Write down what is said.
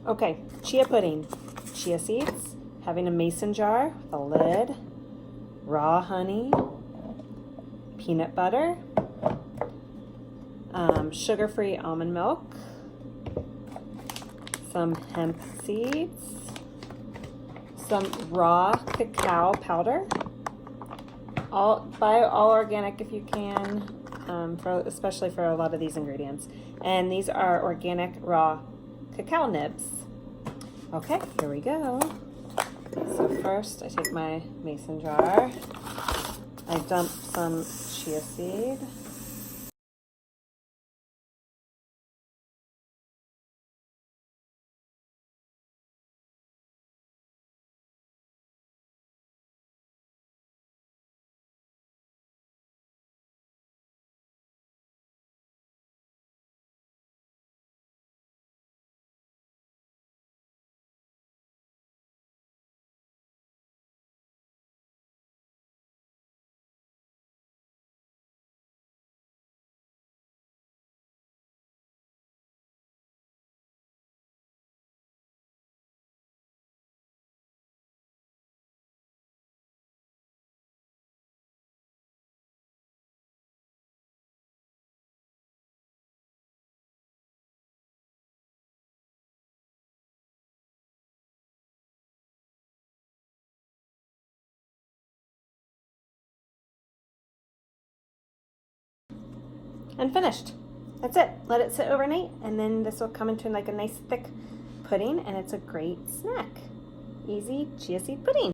Okay, chia pudding. Chia seeds, having a mason jar with a lid, raw honey, peanut butter, sugar-free almond milk, some hemp seeds, some raw cacao powder. Buy all organic if you can, especially for a lot of these ingredients. And these are organic raw cacao nibs. Okay, here we go. So first I take my mason jar, I dump some chia seed, and finished. That's it. Let it sit overnight, and then this will come into like a nice thick pudding, and it's a great snack. Easy chia seed pudding.